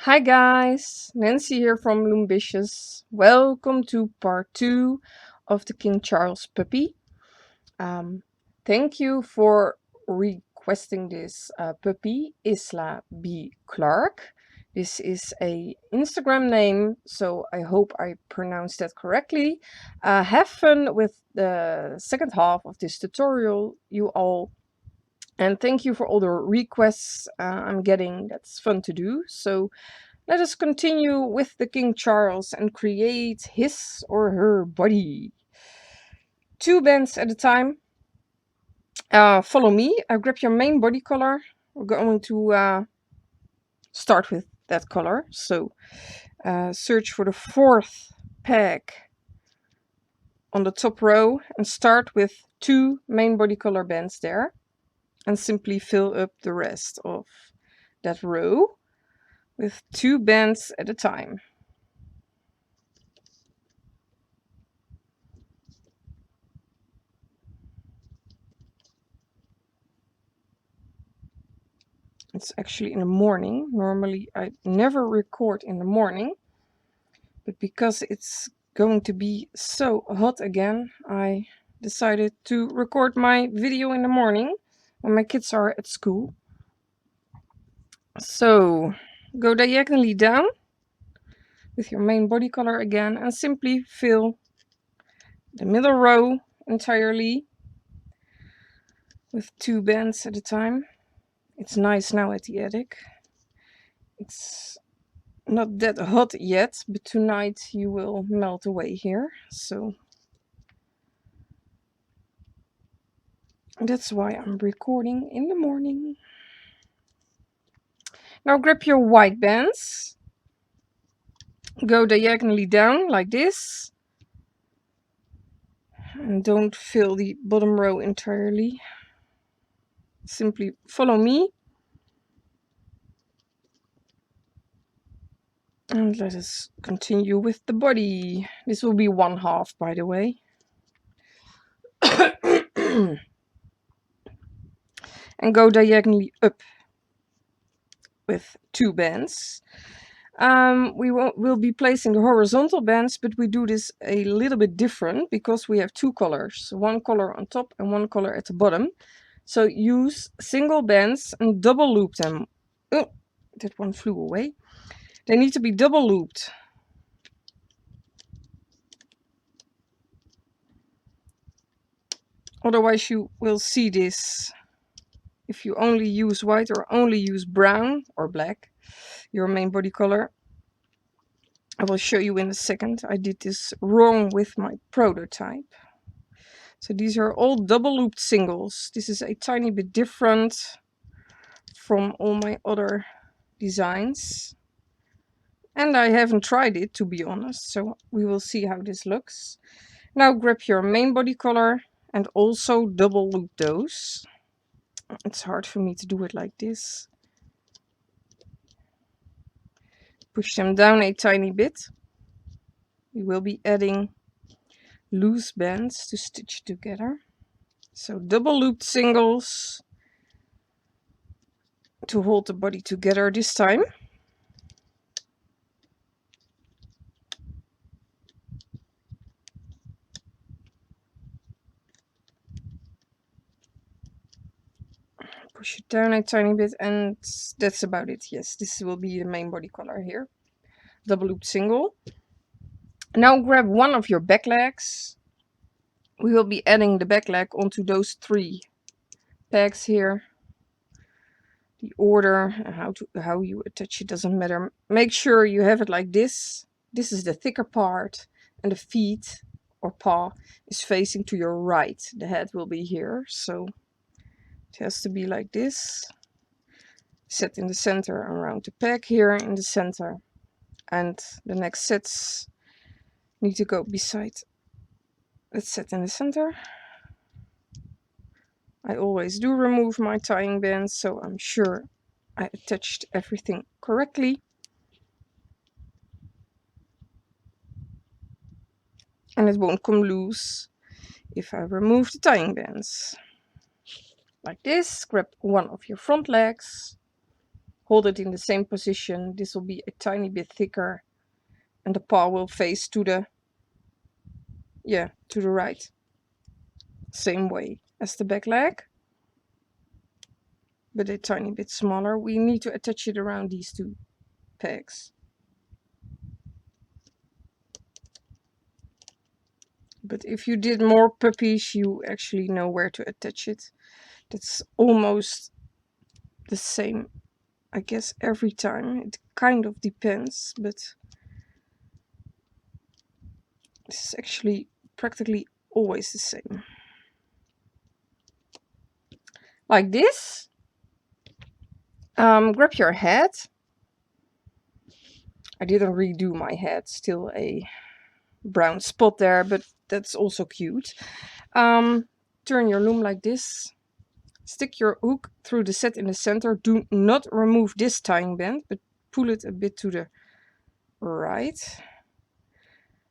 Hi guys, Nancy here from Loombicious. Welcome to part 2 of the King Charles puppy. Um, Thank you for requesting this puppy, Isla B. Clark. This is a Instagram name, so I hope I pronounced that correctly. Have fun with the second half of this tutorial, you all. And thank you for all the requests I'm getting. That's fun to do. So let us continue with the King Charles and create his or her body. 2 bands at a time. Follow me. Grab your main body color. We're going to start with that color. So search for the 4th peg on the top row and start with 2 main body color bands there. And simply fill up the rest of that row with 2 bands at a time. It's actually in the morning. Normally I never record in the morning, but because it's going to be so hot again, I decided to record my video in the morning when my kids are at school. So go diagonally down with your main body color again and simply fill the middle row entirely with 2 bands at a time. It's nice now at the attic. It's not that hot yet, but tonight you will melt away here. So that's why I'm recording in the morning. Now grab your white bands. Go diagonally down like this. And don't fill the bottom row entirely. Simply follow me. And let us continue with the body. This will be 1/2, by the way. And go diagonally up with 2 bands. We'll be placing the horizontal bands, but we do this a little bit different because we have 2 colors. 1 color on top and 1 color at the bottom. So use single bands and double loop them. Oh, that one flew away. They need to be double looped. Otherwise you will see this. If you only use white or only use brown or black, your main body color. I will show you in a second. I did this wrong with my prototype. So these are all double looped singles. This is a tiny bit different from all my other designs. And I haven't tried it, to be honest, so we will see how this looks. Now grab your main body color and also double loop those. It's hard for me to do it like this. Push them down a tiny bit. We will be adding loose bands to stitch together. So double looped singles to hold the body together this time. Push it down a tiny bit and that's about it. Yes, this will be the main body color here. Double looped single. Now grab one of your back legs. We will be adding the back leg onto those 3 pegs here. The order and how you attach it doesn't matter. Make sure you have it like this. This is the thicker part and the feet or paw is facing to your right. The head will be here, so it has to be like this. Set in the center around the peg here in the center. And the next sets need to go beside. Let's set in the center. I always do remove my tying bands, so I'm sure I attached everything correctly. And it won't come loose if I remove the tying bands. Like this, grab one of your front legs, hold it in the same position. This will be a tiny bit thicker, and the paw will face to the, yeah, to the right. Same way as the back leg, but a tiny bit smaller. We need to attach it around these two pegs. But if you did more puppies, you actually know where to attach it. That's almost the same, I guess, every time. It kind of depends, but this is actually practically always the same. Like this. Grab your head. I didn't redo my head, still a brown spot there, but that's also cute. Turn your loom like this. Stick your hook through the set in the center. Do not remove this tying band, but pull it a bit to the right.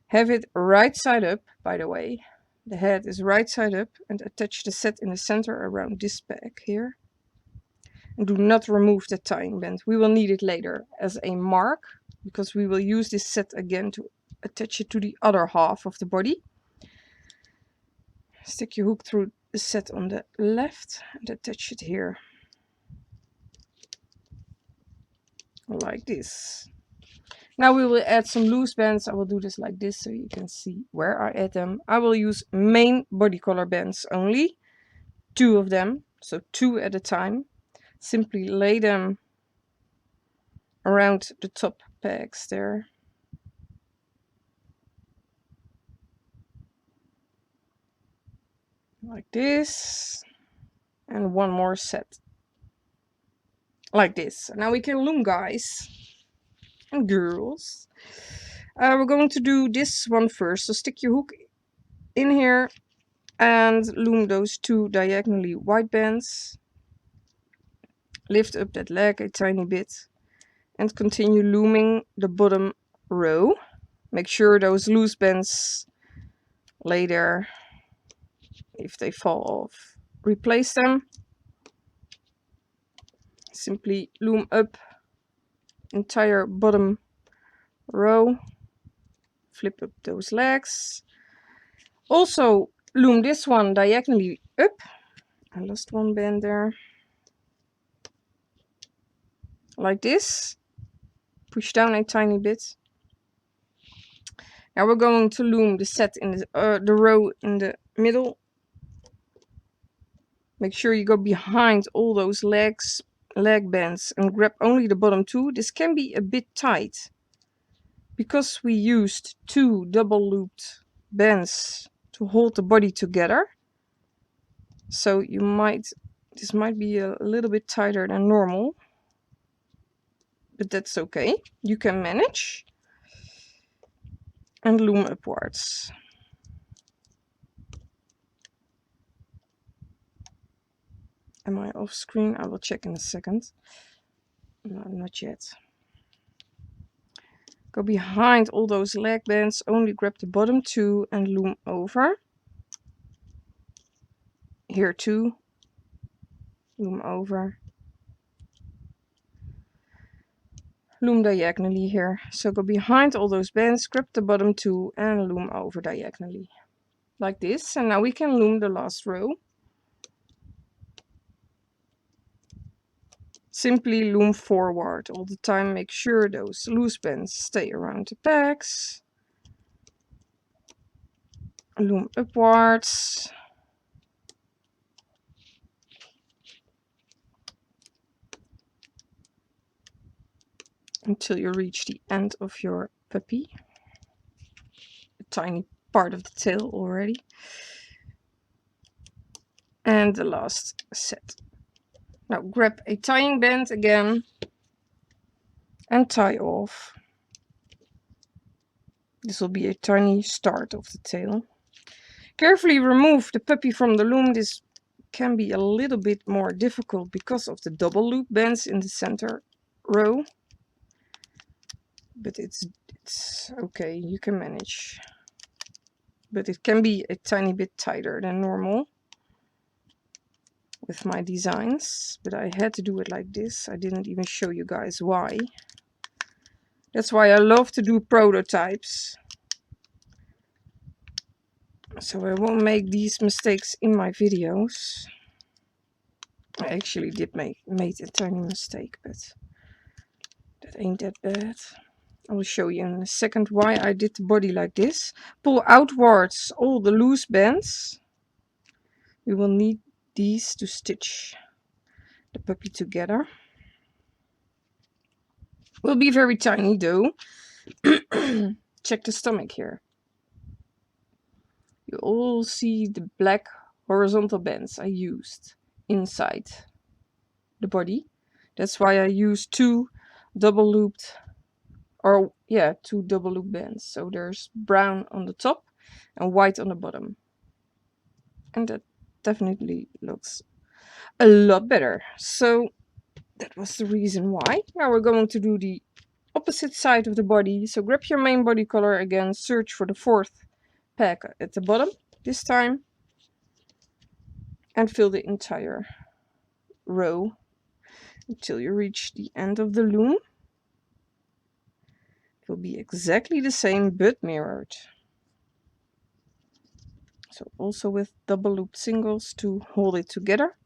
Have it right side up, by the way. The head is right side up, and attach the set in the center around this peg here. And do not remove the tying band. We will need it later as a mark, because we will use this set again to attach it to the other half of the body. Stick your hook through the set on the left and attach it here. Like this. Now we will add some loose bands. I will do this like this so you can see where I add them. I will use main body color bands only. 2 of them, so 2 at a time. Simply lay them around the top pegs there. Like this. And 1 more set. Like this. Now we can loom, guys and girls. We're going to do this one first. So stick your hook in here and loom those 2 diagonally white bands. Lift up that leg a tiny bit and continue looming the bottom row. Make sure those loose bands lay there. If they fall off, replace them. Simply loom up entire bottom row. Flip up those legs. Also loom this one diagonally up. I lost 1 band there. Like this. Push down a tiny bit. Now we're going to loom the set in the row in the middle. Make sure you go behind all those leg bands and grab only the bottom 2. This can be a bit tight because we used 2 double looped bands to hold the body together. So this might be a little bit tighter than normal, but that's okay. You can manage. And loom upwards. Am I off screen? I will check in a second. No, not yet. Go behind all those leg bands, only grab the bottom 2 and loom over. Here 2, loom over. Loom diagonally here. So go behind all those bands, grab the bottom 2 and loom over diagonally. Like this. And now we can loom the last row. Simply loom forward all the time. Make sure those loose bands stay around the pegs. Loom upwards. Until you reach the end of your puppy. A tiny part of the tail already. And the last set. Now grab a tying band again and tie off. This will be a tiny start of the tail. Carefully remove the puppy from the loom. This can be a little bit more difficult because of the double loop bands in the center row. But it's okay, you can manage. But it can be a tiny bit tighter than normal. with my designs, but I had to do it like this. I didn't even show you guys why. That's why I love to do prototypes. So I won't make these mistakes in my videos. I actually did made a tiny mistake, but that ain't that bad. I will show you in a second why I did the body like this. Pull outwards all the loose bands. We will need these to stitch the puppy together. Will be very tiny though. Check the stomach here. You all see the black horizontal bands I used inside the body. That's why I used two double looped, or yeah, two double loop bands. So there's brown on the top and white on the bottom. And that definitely looks a lot better. So that was the reason why. Now we're going to do the opposite side of the body. So grab your main body color again, search for the fourth pack at the bottom this time, and fill the entire row until you reach the end of the loom. It will be exactly the same but mirrored. So also with double loop singles to hold it together.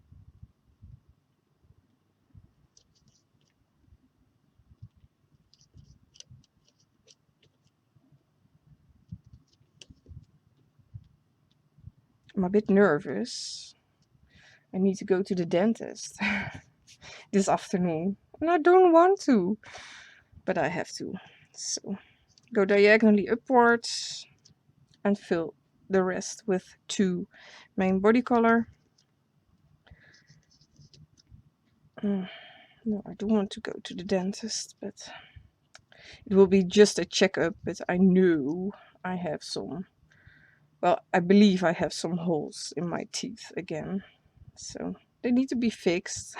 I'm a bit nervous. I need to go to the dentist this afternoon. And I don't want to, but I have to. So go diagonally upwards and fill the rest with two main body color. No, I don't want to go to the dentist, but it will be just a checkup. But I know I have some, well, I believe I have some holes in my teeth again. So they need to be fixed.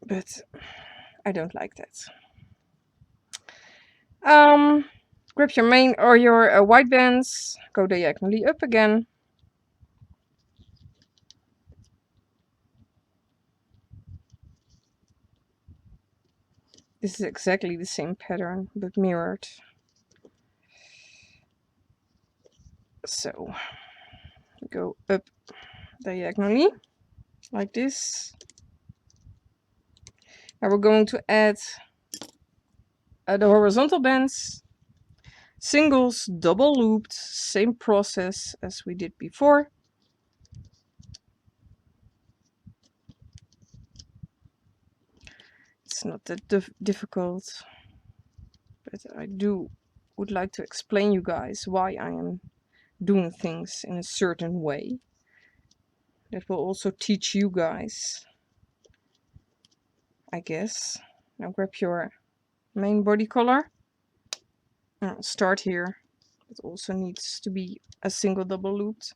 But I don't like that. Grab your main or your white bands, go diagonally up again. This is exactly the same pattern, but mirrored. So go up diagonally, like this. Now we're going to add the horizontal bands, singles, double looped, same process as we did before. It's not that difficult, but I would like to explain you guys why I am doing things in a certain way. That will also teach you guys, I guess. Now grab your main body color. I'll start here. It also needs to be a single double looped.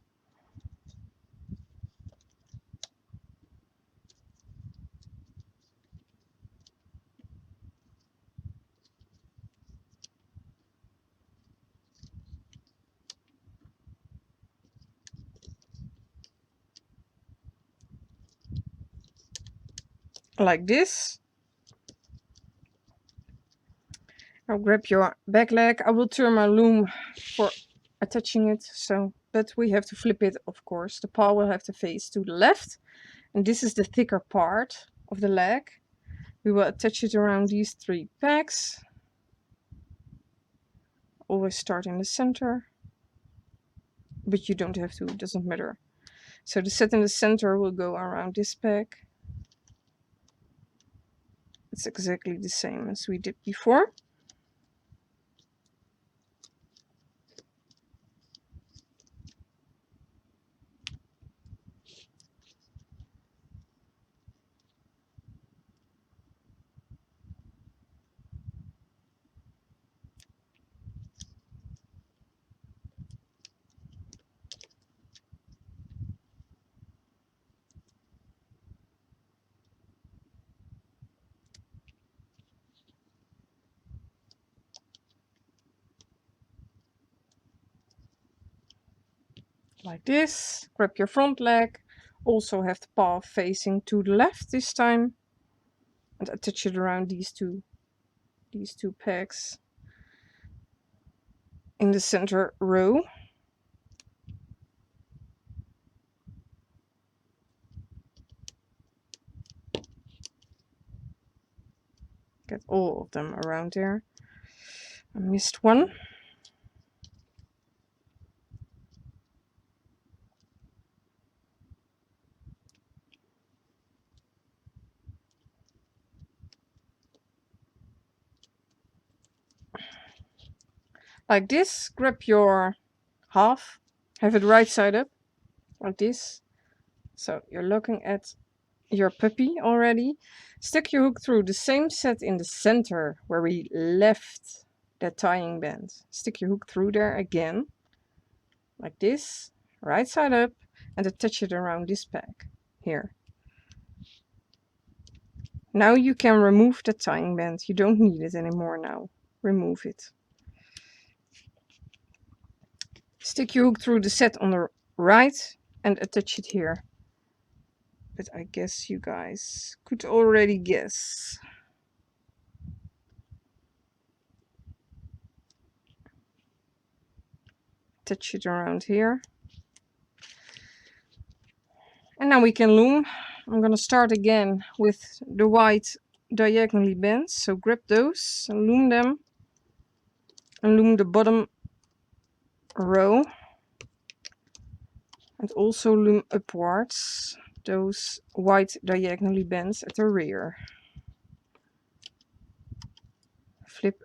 Like this. Now grab your back leg. I will turn my loom for attaching it, so, but we have to flip it, of course. The paw will have to face to the left, and this is the thicker part of the leg. We will attach it around these three pegs. Always start in the center, but you don't have to, it doesn't matter. So the set in the center will go around this peg. It's exactly the same as we did before. like this. Grab your front leg. Also have the paw facing to the left this time. And attach it around these two pegs in the center row. Get all of them around there. I missed one. Like this. Grab your half. Have it right side up. Like this. So you're looking at your puppy already. Stick your hook through the same set in the center where we left that tying band. Stick your hook through there again, like this, right side up, and attach it around this peg here. Now you can remove the tying band. You don't need it anymore now. Remove it. Stick your hook through the set on the right and attach it here. But I guess you guys could already guess. Attach it around here. And now we can loom. I'm going to start again with the white diagonally bends. So grab those and loom them. And loom the bottom row. And also loom upwards those white diagonally bends at the rear. Flip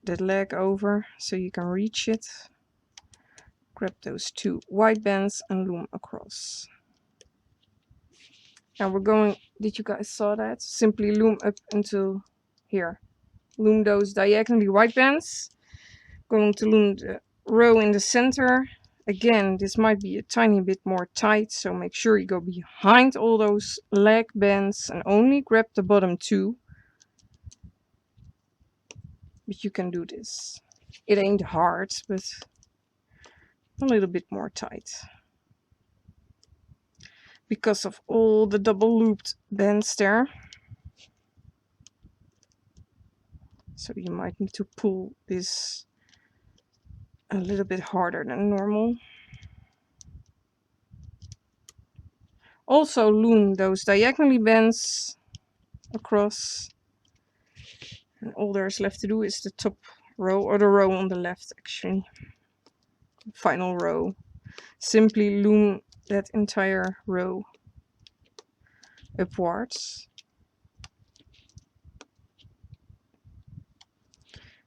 that leg over so you can reach it. Grab those two white bands and loom across. Now we're going, did you guys saw that? Simply loom up until here. Loom those diagonally white bands. Going to loom the row in the center. Again, this might be a tiny bit more tight, so make sure you go behind all those leg bands and only grab the bottom two. But you can do this. It ain't hard, but a little bit more tight. Because of all the double looped bands there. So you might need to pull this a little bit harder than normal. Also loom those diagonally bends across. And all there's left to do is the top row, or the row on the left actually. Final row. Simply loom that entire row upwards.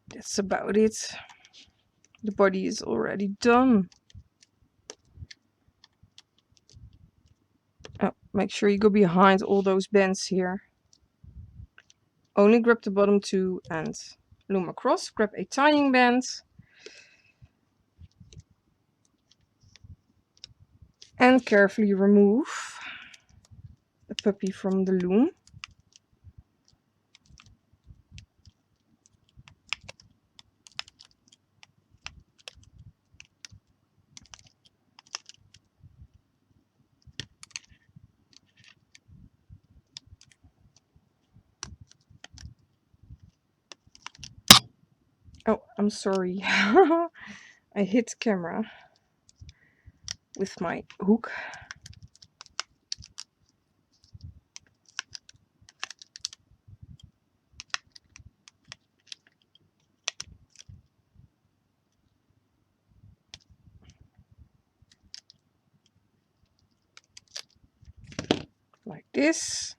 That's about it. The body is already done. Oh, make sure you go behind all those bends here. Only grab the bottom two and loom across. Grab a tying band. And carefully remove the puppy from the loom. Oh, I'm sorry. I hit camera with my hook. Like this.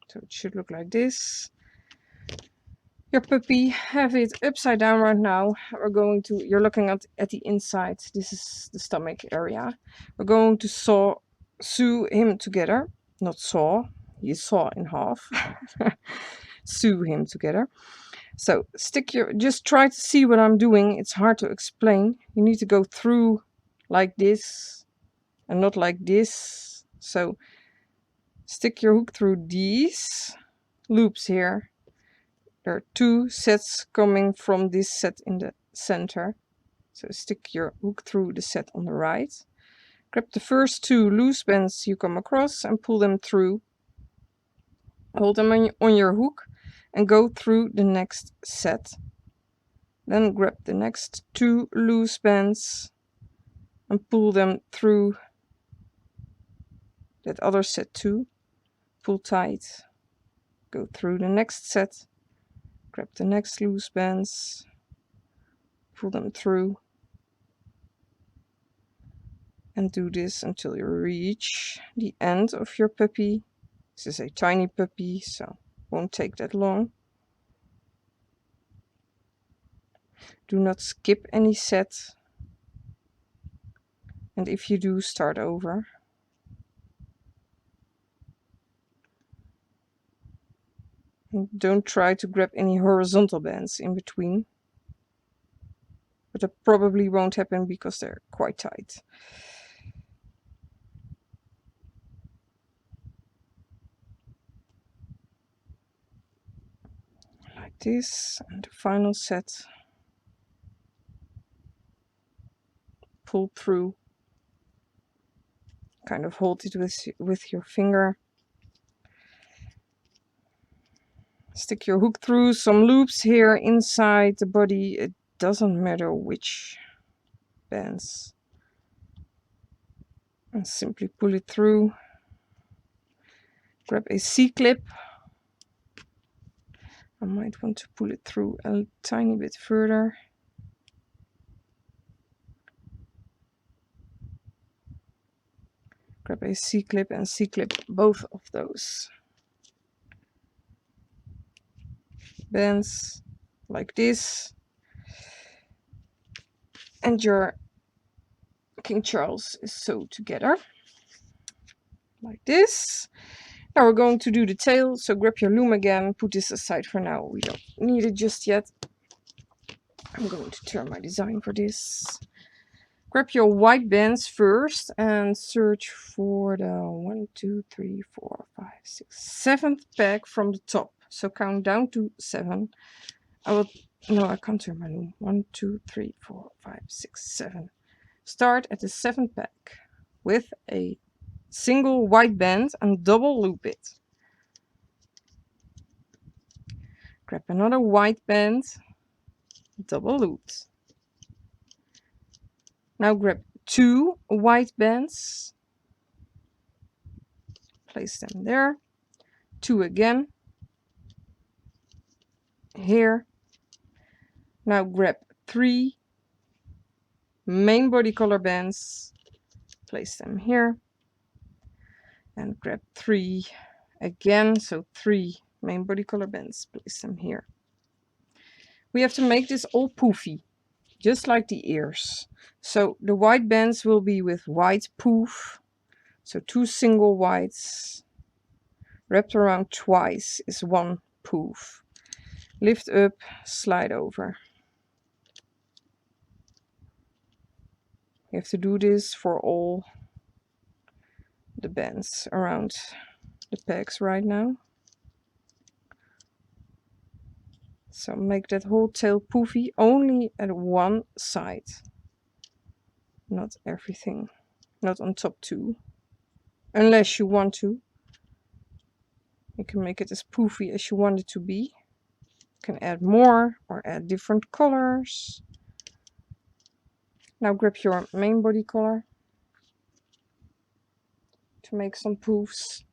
So it should look like this. Your puppy, have it upside down right now. We're going to, you're looking at the inside. This is the stomach area. We're going to sew him together. Not saw, you saw in half. Sew him together. So just try to see what I'm doing. It's hard to explain. You need to go through like this and not like this. So stick your hook through these loops here. There are two sets coming from this set in the center. So stick your hook through the set on the right. Grab the first 2 loose bands you come across and pull them through. Hold them on your hook and go through the next set. Then grab the next 2 loose bands and pull them through that other set too. Pull tight. Go through the next set. Grab the next loose bands. Pull them through. And do this until you reach the end of your puppy. This is a tiny puppy, so won't take that long. Do not skip any set. And if you do, start over. And don't try to grab any horizontal bands in between. But that probably won't happen because they're quite tight. Like this, and the final set. Pull through. Kind of hold it with your finger. Stick your hook through some loops here inside the body. It doesn't matter which bands. And simply pull it through. Grab a C-clip. I might want to pull it through a tiny bit further. Grab a C-clip and C-clip both of those bands like this. And your King Charles is sewed together like this. Now we're going to do the tail, so grab your loom again, put this aside for now, we don't need it just yet. I'm going to turn my design for this. Grab your white bands first and search for the 1, 2, 3, 4, 5, 6, 7th peg from the top. So count down to 7. I can't turn my loom. 1, 2, 3, 4, 5, 6, 7. Start at the 7th peg with a single white band and double loop it. Grab another white band, double loop. Now grab 2 white bands, place them there, 2 again, here. Now grab 3 main body color bands, place them here, and grab 3 again, so 3 main body color bands, place them here. We have to make this all poofy, just like the ears. So the white bands will be with white poof, so 2 single whites wrapped around twice is 1 poof. Lift up, slide over. You have to do this for all the bands around the pegs right now. So make that whole tail poofy only at one side, not everything, not on top too, unless you want to. You can make it as poofy as you want it to be. You can add more or add different colors. Now grab your main body color to make some poofs.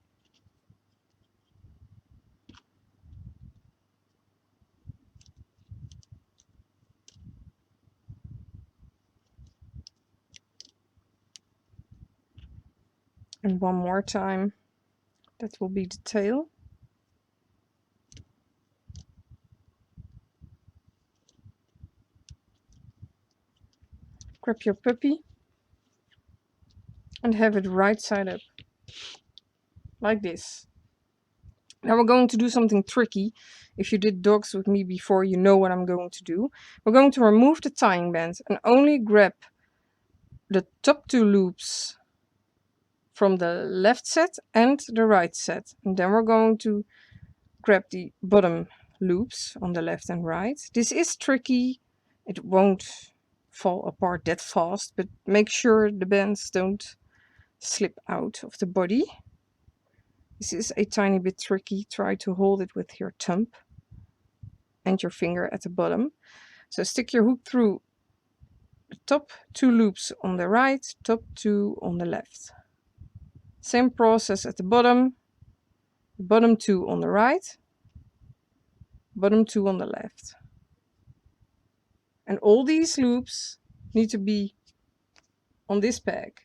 And one more time, that will be the tail. Grab your puppy and have it right side up, like this. Now we're going to do something tricky. If you did dogs with me before, you know what I'm going to do. We're going to remove the tying band and only grab the top 2 loops from the left set and the right set. And then we're going to grab the bottom loops on the left and right. This is tricky. It won't fall apart that fast, but make sure the bands don't slip out of the body. This is a tiny bit tricky. Try to hold it with your thumb and your finger at the bottom. So stick your hook through the top 2 loops on the right, top 2 on the left. Same process at the bottom 2 on the right, bottom 2 on the left. And all these loops need to be on this peg.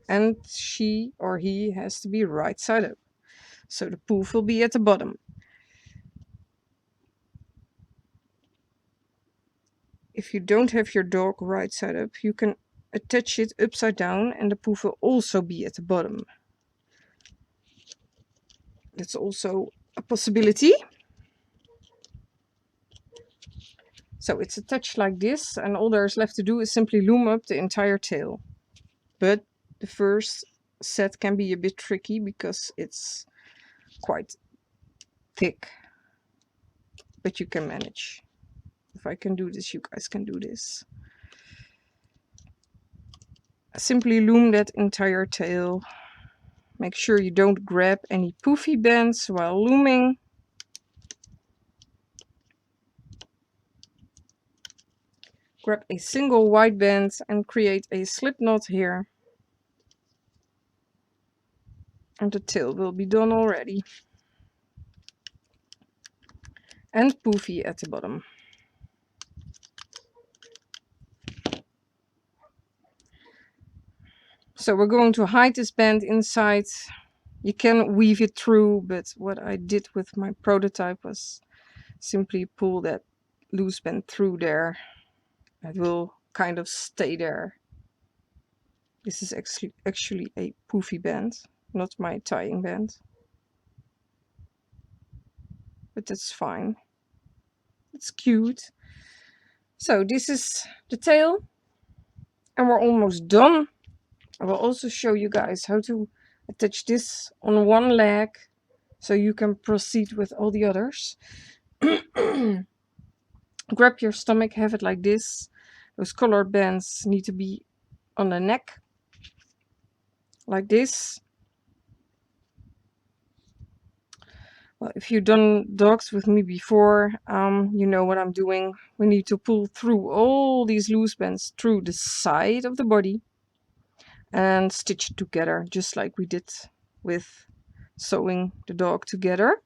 And she or he has to be right side up. So the poof will be at the bottom. If you don't have your dog right side up, you can attach it upside down and the poof will also be at the bottom. That's also a possibility. So it's attached like this, and all there's left to do is simply loom up the entire tail. But the first set can be a bit tricky because it's quite thick. But you can manage. If I can do this, you guys can do this. Simply loom that entire tail. Make sure you don't grab any poofy bands while looming. Grab a single white band and create a slip knot here. And the tail will be done already. And poofy at the bottom. So we're going to hide this band inside. You can weave it through, but what I did with my prototype was simply pull that loose band through there. It will kind of stay there. This is actually a poofy band, not my tying band. But that's fine. It's cute. So this is the tail. And we're almost done. I will also show you guys how to attach this on one leg so you can proceed with all the others. Grab your stomach, have it like this. Those colored bands need to be on the neck, like this. Well, if you've done dogs with me before, you know what I'm doing. We need to pull through all these loose bands through the side of the body and stitch it together, just like we did with sewing the dog together.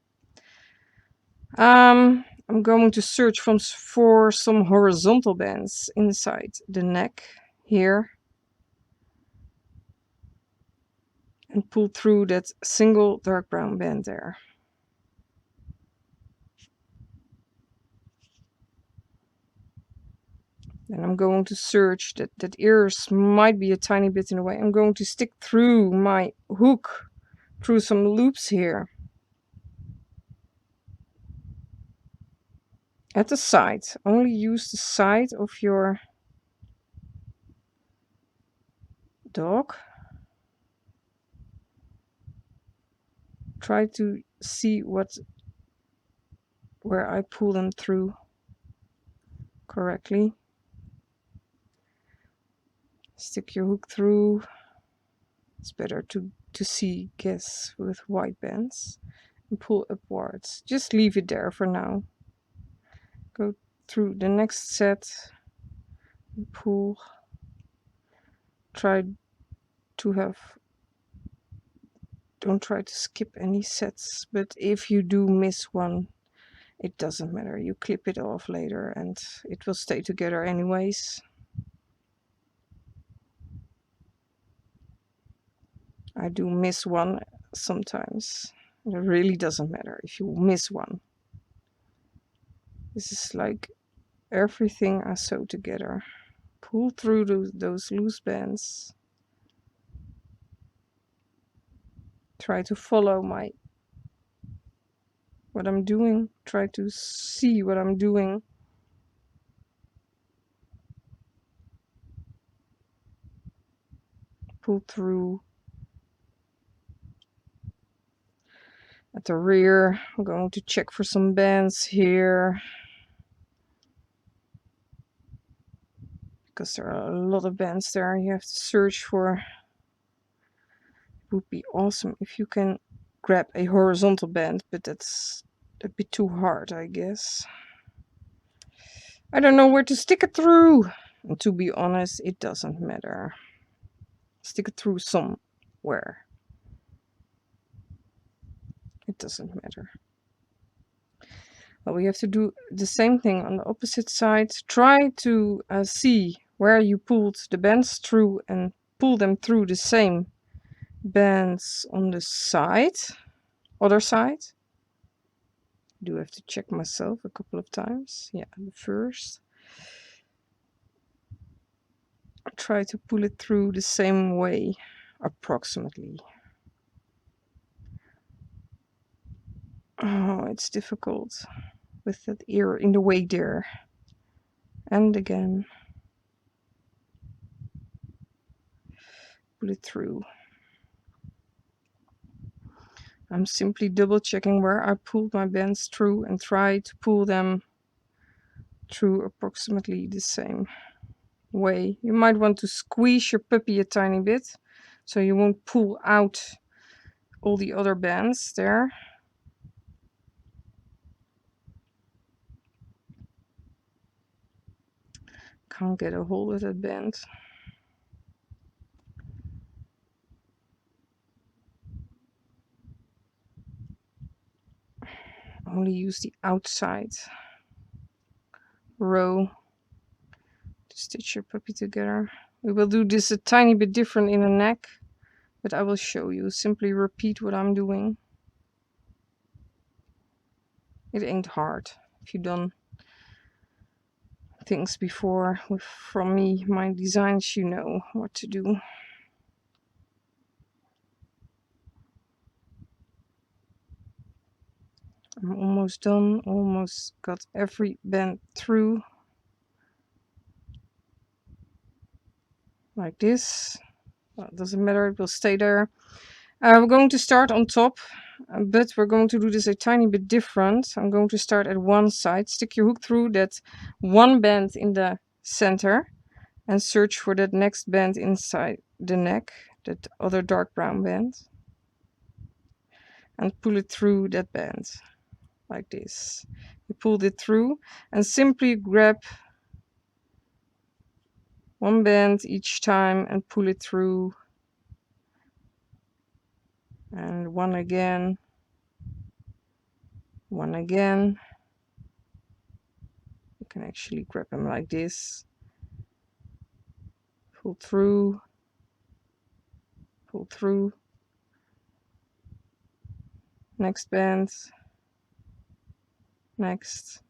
I'm going to search for some horizontal bands inside the neck here and pull through that single dark brown band there. And I'm going to search that ears might be a tiny bit in the way. I'm going to stick through my hook through some loops here at the side. Only use the side of your dog. Try to see where I pull them through correctly. Stick your hook through. It's better to see, guess, with white bands. And pull upwards. Just leave it there for now. Go through the next set and pull. Don't try to skip any sets, but if you do miss one, it doesn't matter. You clip it off later and it will stay together anyways. I do miss one sometimes. It really doesn't matter if you miss one. This is like everything I sew together. Pull through those loose bands. Try to follow what I'm doing. Try to see what I'm doing. Pull through. At the rear, I'm going to check for some bands here. because there are a lot of bands there. You have to search for. It would be awesome if you can grab a horizontal band, but that's a bit too hard, I guess. I don't know where to stick it through. And to be honest, it doesn't matter. Stick it through somewhere. It doesn't matter. Well, we have to do the same thing on the opposite side. Try to see where you pulled the bands through and pull them through the same bands on the side, other side. I do have to check myself a couple of times. Yeah, the first. Try to pull it through the same way, approximately. Oh, it's difficult with that ear in the way there. And again. Pull it through. I'm simply double checking where I pulled my bands through and try to pull them through approximately the same way. You might want to squeeze your puppy a tiny bit so you won't pull out all the other bands there. Can't get a hold of that band. Only use the outside row to stitch your puppy together. We will do this a tiny bit different in the neck, but I will show you. Simply repeat what I'm doing. It ain't hard if you've done things before from me, my designs, you know what to do. I'm almost done, almost got every band through. Like this. Well, it doesn't matter, it will stay there. We're going to start on top, but we're going to do this a tiny bit different. I'm going to start at one side, stick your hook through that one band in the center, and search for that next band inside the neck, that other dark brown band, and pull it through that band. Like this. You pulled it through and simply grab one band each time and pull it through, and one again, one again. You can actually grab them like this, pull through, next band, next,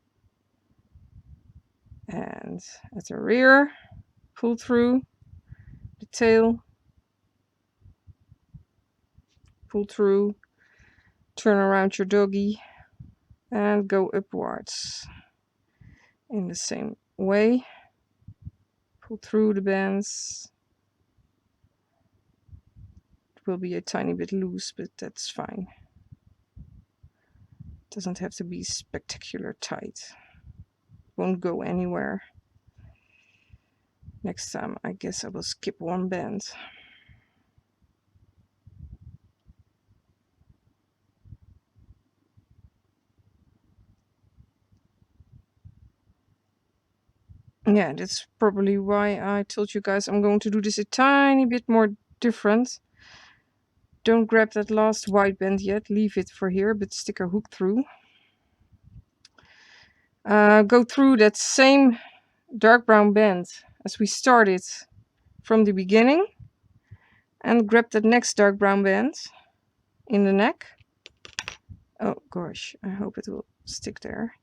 and at the rear, pull through the tail, pull through, turn around your doggy, and go upwards in the same way. Pull through the bands. It will be a tiny bit loose, but that's fine. It doesn't have to be spectacular tight. Won't go anywhere. Next time, I guess I will skip one band. Yeah, that's probably why I told you guys I'm going to do this a tiny bit more different. Don't grab that last white band yet, leave it for here, but stick a hook through. Go through that same dark brown band as we started from the beginning, and grab that next dark brown band in the neck. Oh gosh, I hope it will stick there.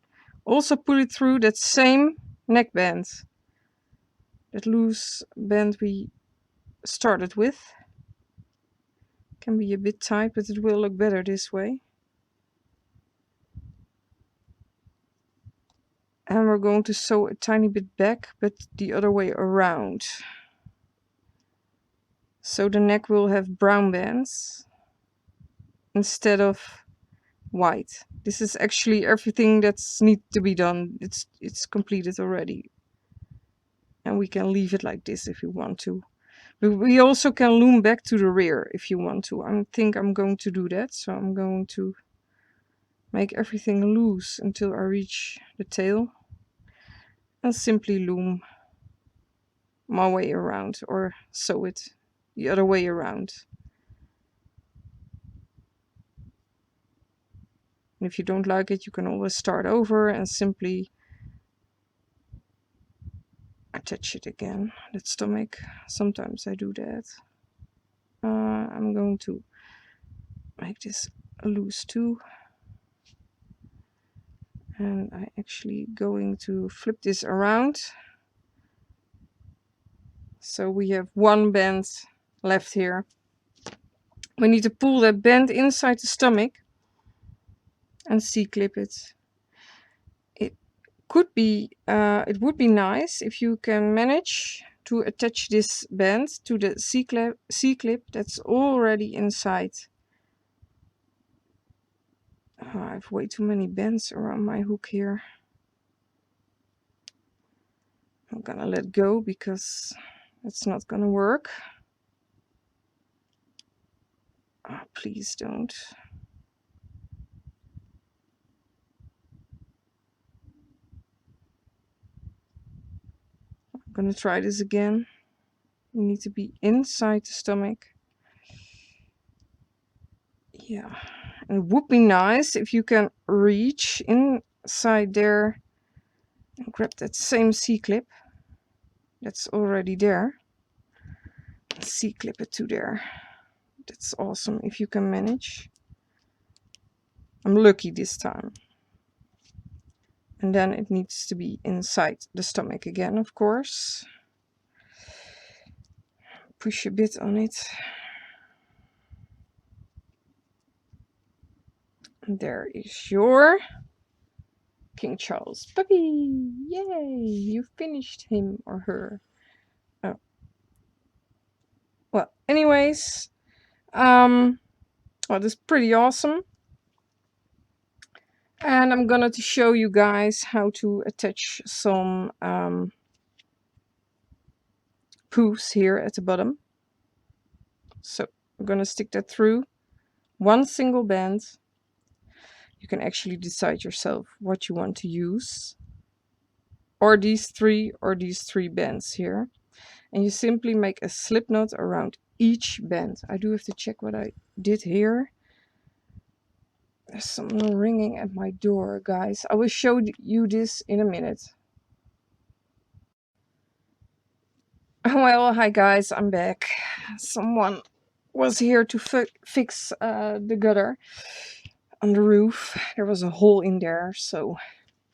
Also pull it through that same neck band, that loose band we started with. Can be a bit tight, but it will look better this way. And we're going to sew a tiny bit back, but the other way around. So the neck will have brown bands instead of white. This is actually everything that's needs to be done. It's completed already. And we can leave it like this if you want to. But we also can loom back to the rear if you want to. I think I'm going to do that. So I'm going to make everything loose until I reach the tail. And simply loom my way around, or sew it the other way around. And if you don't like it, you can always start over and simply attach it again. The stomach, sometimes I do that. I'm going to make this loose too. And I'm actually going to flip this around. So we have one band left here. We need to pull that band inside the stomach and C-clip it. It would be nice if you can manage to attach this band to the C-clip that's already inside. Oh, I have way too many bands around my hook here. I'm gonna let go because it's not gonna work. Oh, please don't. I'm gonna try this again. You need to be inside the stomach. Yeah, and it would be nice if you can reach inside there and grab that same C-clip that's already there. C-clip it to there. That's awesome if you can manage. I'm lucky this time. And then it needs to be inside the stomach again, of course. Push a bit on it. And there is your King Charles puppy. Yay! You finished him or her. Oh. Well, anyways, well, that's pretty awesome. And I'm gonna show you guys how to attach some poofs here at the bottom. So I'm gonna stick that through one single band. You can actually decide yourself what you want to use, or these three bands here, and you simply make a slip knot around each band. I do have to check what I did here. There's someone ringing at my door, guys. I will show you this in a minute. Well, hi guys, I'm back. Someone was here to fix the gutter on the roof. There was a hole in there, so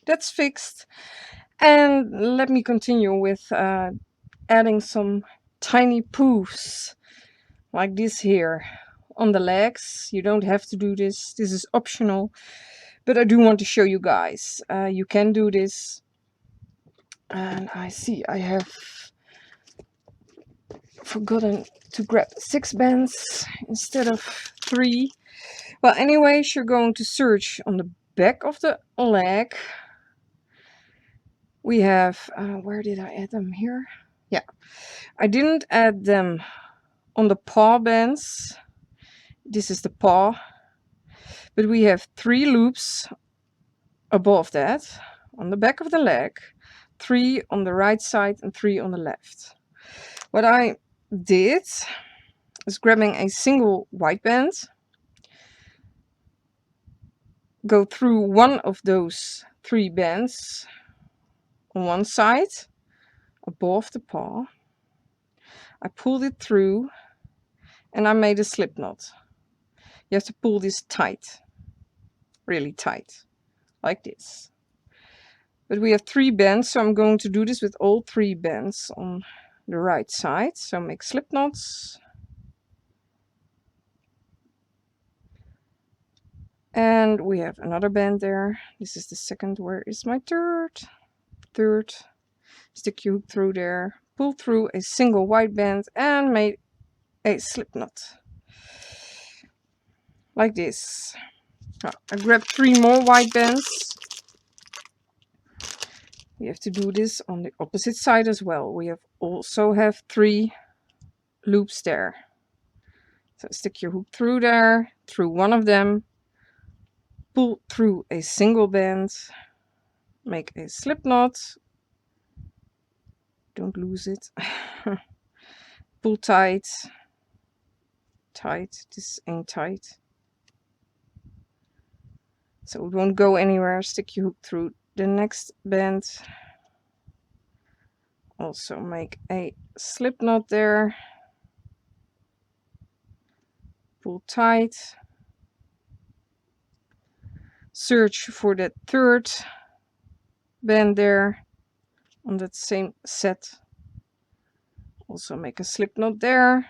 that's fixed. And let me continue with adding some tiny poofs like this here on the legs. You don't have to do this. This is optional, but I do want to show you guys. You can do this. And I see I have forgotten to grab 6 bands instead of 3. Well, anyways, you're going to search on the back of the leg. We have, where did I add them? Here? Yeah, I didn't add them on the paw bands. This is the paw. But we have 3 loops above that on the back of the leg. 3 on the right side and 3 on the left. What I did is grabbing a single white band, go through one of those 3 bands on one side above the paw. I pulled it through and I made a slip knot. You have to pull this tight, really tight, like this. But we have 3 bands, so I'm going to do this with all 3 bands on the right side. So make slip knots. And we have another band there. This is the second. Where is my third? Third. Stick your hook through there. Pull through a single white band and make a slip knot. Like this. I grabbed 3 more white bands. We have to do this on the opposite side as well. We also have 3 loops there. So stick your hook through there, through one of them, pull through a single band, make a slip knot, don't lose it, pull tight, tight, this ain't tight, so it won't go anywhere. Stick your hook through the next band, also make a slip knot there, pull tight, search for that 3rd band there on that same set, also make a slip knot there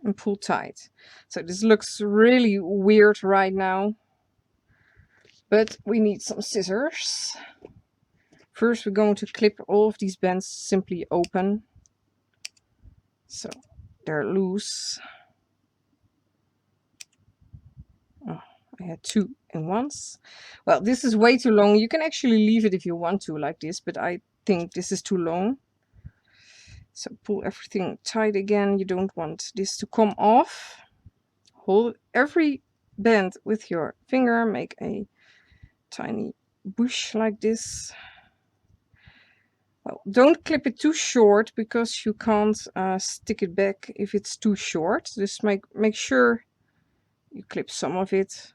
and pull tight. So this looks really weird right now, but we need some scissors. First we're going to clip all of these bands simply open, so they're loose. Oh, I had 2 in once. Well, this is way too long. You can actually leave it if you want to like this, but I think this is too long. So pull everything tight again. You don't want this to come off. Hold every band with your finger. Make a tiny bush like this. Well, don't clip it too short because you can't stick it back if it's too short. Just make sure you clip some of it.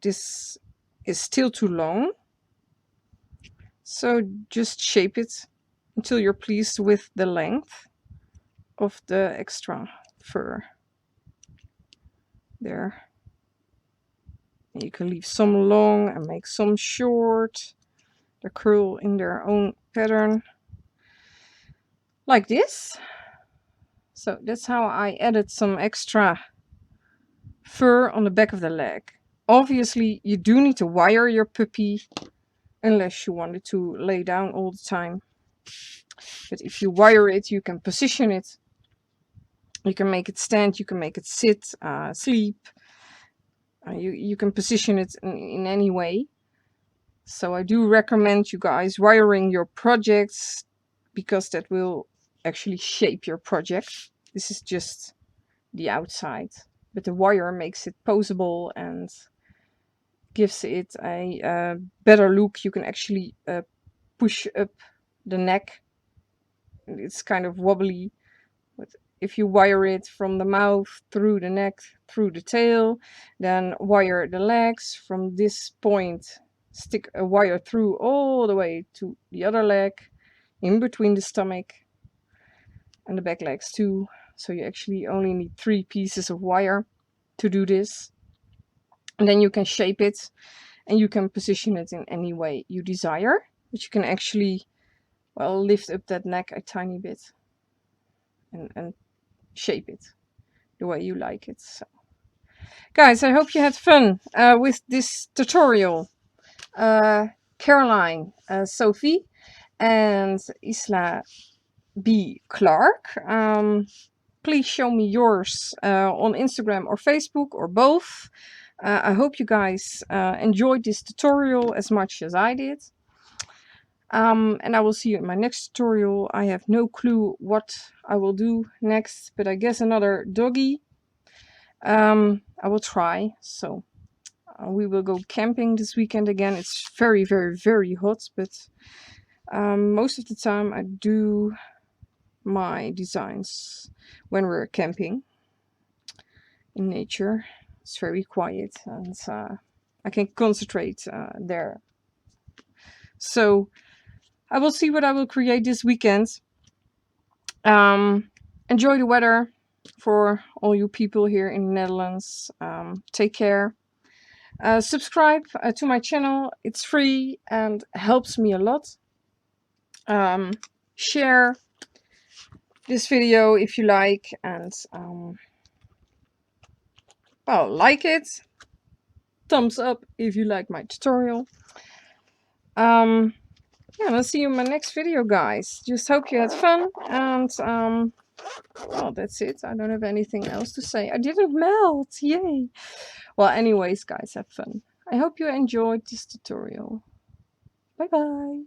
This is still too long, so just shape it until you're pleased with the length of the extra fur there. And you can leave some long and make some short. They curl in their own pattern like this. So that's how I added some extra fur on the back of the leg. Obviously you do need to wire your puppy unless you want it to lay down all the time. But if you wire it, you can position it. You can make it stand, you can make it sit, sleep. You can position it in any way. So I do recommend you guys wiring your projects because that will actually shape your project. This is just the outside, but the wire makes it poseable and gives it a better look. You can actually push up the neck. It's kind of wobbly, but if you wire it from the mouth through the neck through the tail, then wire the legs from this point, stick a wire through all the way to the other leg, in between the stomach and the back legs too. So you actually only need 3 pieces of wire to do this, and then you can shape it and you can position it in any way you desire. But you can actually, well, lift up that neck a tiny bit and shape it the way you like it. So guys, I hope you had fun with this tutorial. Caroline, Sophie and Isla B. Clark. Please show me yours on Instagram or Facebook or both. I hope you guys enjoyed this tutorial as much as I did. And I will see you in my next tutorial. I have no clue what I will do next, but I guess another doggy. I will try. So we will go camping this weekend again. It's very, very, very hot, but most of the time I do my designs when we're camping in nature. It's very quiet and I can concentrate there. So I will see what I will create this weekend. Enjoy the weather for all you people here in the Netherlands. Take care. Subscribe to my channel. It's free and helps me a lot. Share this video if you like, and well, like it. Thumbs up if you like my tutorial. Yeah, I'll see you in my next video, guys. Just hope you had fun, and well, that's it. I don't have anything else to say. I didn't melt, yay. Well, anyways, guys, have fun. I hope you enjoyed this tutorial. Bye bye!